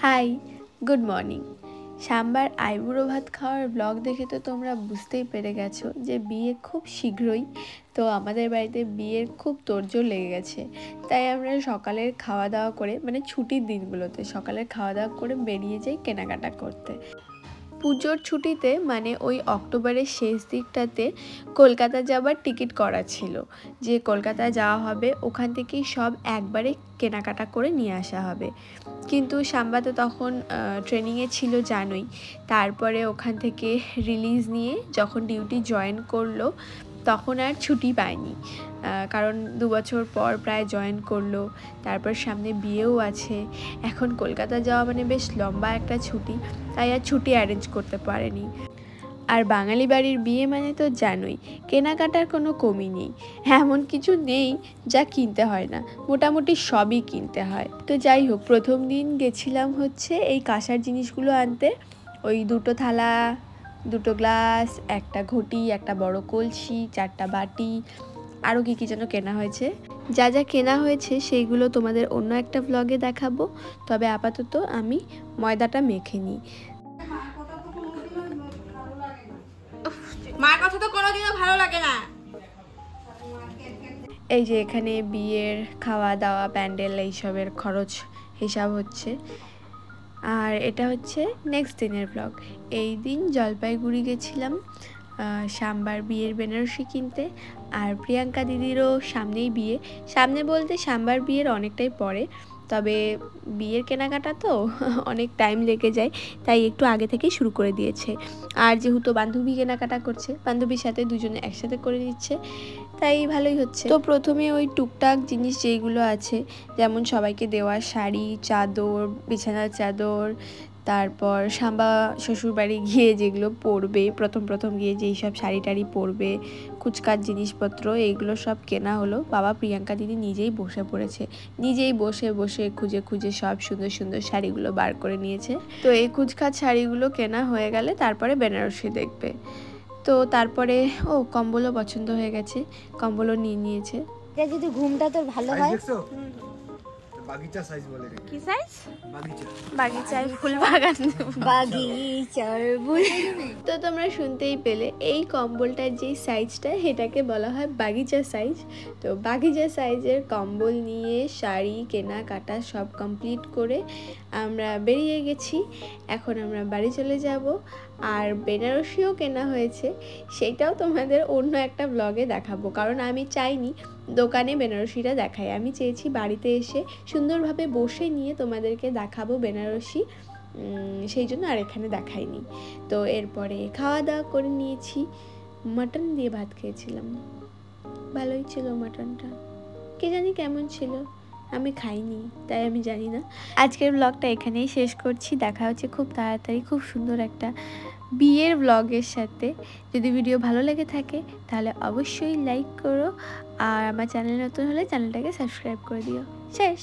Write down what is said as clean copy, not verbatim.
High, good morning. Sambar আইবুড়ো ভাত খাওয়ার ব্লগ দেখে তো তোমরা বুঝতেই পেরে গেছো যে বিয়ে খুব শীঘ্রই। তো আমাদের বাড়িতে বিয়ের খুব তোড়জোড় লেগে গেছে। তাই আমরা সকালের খাওয়া দাওয়া করে, মানে ছুটির দিনগুলোতে সকালের খাওয়া দাওয়া করে বেরিয়ে যাই কেনাকাটা করতে। পুজোর ছুটিতে মানে ওই অক্টোবরের শেষ দিকটাতে কলকাতা যাবার টিকিট করা ছিল, যে কলকাতা যাওয়া হবে, ওখান থেকেই সব একবারে কেনাকাটা করে নিয়ে আসা হবে। কিন্তু সাম্বা তো তখন ট্রেনিংয়ে ছিল জানোই। তারপরে ওখান থেকে রিলিজ নিয়ে যখন ডিউটি জয়েন করলো তখন আর ছুটি পায়নি, কারণ 2 বছর পর প্রায় জয়েন করলো। তারপর সামনে বিয়েও আছে। এখন কলকাতা যাওয়া মানে বেশ লম্বা একটা ছুটি, তাই আর ছুটি অ্যারেঞ্জ করতে পারেনি। আর বাঙালি বাড়ির বিয়ে মানে তো জানোই, কেনাকাটার কোনো কমই নেই। এমন কিছু নেই যা কিনতে হয় না, মোটামুটি সবই কিনতে হয়। তো যাই হোক, প্রথম দিন গেছিলাম হচ্ছে এই কাঁসার জিনিসগুলো আনতে। ওই 2টো থালা, 2টো গ্লাস, একটা ঘটি, একটা বড় কলসি, 4টা বাটি, আরও কী কী যেন কেনা হয়েছে। যা যা কেনা হয়েছে সেইগুলো তোমাদের অন্য একটা ব্লগে দেখাবো। তবে আপাতত আমি ময়দাটা মেখে নিই। মার কথা তো কোনোদিনও ভালো লাগে না। এই যে এখানে বিয়ের খাওয়া দাওয়া, প্যান্ডেল, এইসবের খরচ হিসাব হচ্ছে। আর এটা হচ্ছে নেক্সট দিনের ব্লগ। এই দিন জলপাইগুড়ি গেছিলাম সাম্বার বিয়ের বেনারসি কিনতে। আর প্রিয়াঙ্কা দিদিরও সামনেই বিয়ে, সামনে বলতে সাম্বার বিয়ের অনেকটাই পরে। তবে বিয়ের কেনাকাটা তো অনেক টাইম লেগে যায়, তাই একটু আগে থেকেই শুরু করে দিয়েছে। আর যেহেতু বান্ধবী কেনাকাটা করছে, বান্ধবীর সাথে দুজনে একসাথে করে নিচ্ছে, তাই ভালোই হচ্ছে। তো প্রথমে ওই টুকটাক জিনিস যেইগুলো আছে, যেমন সবাইকে দেওয়া শাড়ি, চাদর, বিছানার চাদর, তারপর সাম্বা শ্বশুরবাড়ি গিয়ে যেগুলো পরবে, প্রথম গিয়ে যেই সব শাড়ি টাড়ি পরবে, কুচকার জিনিসপত্র, এইগুলো সব কেনা হলো। বাবা প্রিয়াঙ্কা দিদি নিজেই বসে পড়েছে, নিজেই বসে বসে খুঁজে খুঁজে সব সুন্দর সুন্দর শাড়িগুলো বার করে নিয়েছে। তো এই কুচকার শাড়িগুলো কেনা হয়ে গেলে তারপরে বেনারসি দেখবে। তো তারপরে কম্বলও পছন্দ হয়ে গেছে, কম্বলও নিয়ে নিয়েছে। এটা যদি ঘুমটা তোর ভালো হয়। বাগিচা সাইজ বলে রে। কি সাইজ? বাগিচা, বাগিচায় ফুল বাগান, বাগিচার ফুল। তো তোমরা শুনতেই পেলে, এই কম্বলটার যেই সাইজটা সেটাকে বলা হয় বাগিচা সাইজ। তো বাগিচা সাইজের কম্বল নিয়ে শাড়ি কেনাকাটা সব কমপ্লিট করে আমরা বেরিয়ে গেছি। এখন আমরা বাড়ি চলে যাব। আর বেনারসিও কেনা হয়েছে, সেইটাও তোমাদের অন্য একটা ব্লগে দেখাবো, কারণ আমি চাইনি দোকানে বেনারসিটা দেখাই, আমি চেয়েছি বাড়িতে এসে সুন্দরভাবে বসে নিয়ে তোমাদেরকে দেখাবো বেনারসি, সেই জন্য আর এখানে দেখাইনি। তো এরপরে খাওয়া দাওয়া করে নিয়েছি, মাটন দিয়ে ভাত খেয়েছিলাম, ভালোই ছিল মাটনটা, কে জানি কেমন ছিল, আমি খাইনি তাই আমি জানি না। আজকের ব্লগটা এখানেই শেষ করছি, দেখা হচ্ছে খুব তাড়াতাড়ি খুব সুন্দর একটা বিয়ের ব্লগের সাথে। যদি ভিডিও ভালো লেগে থাকে তাহলে অবশ্যই লাইক করো, আর আমার চ্যানেল নতুন হলে চ্যানেলটাকে সাবস্ক্রাইব করে দিও। শেষ।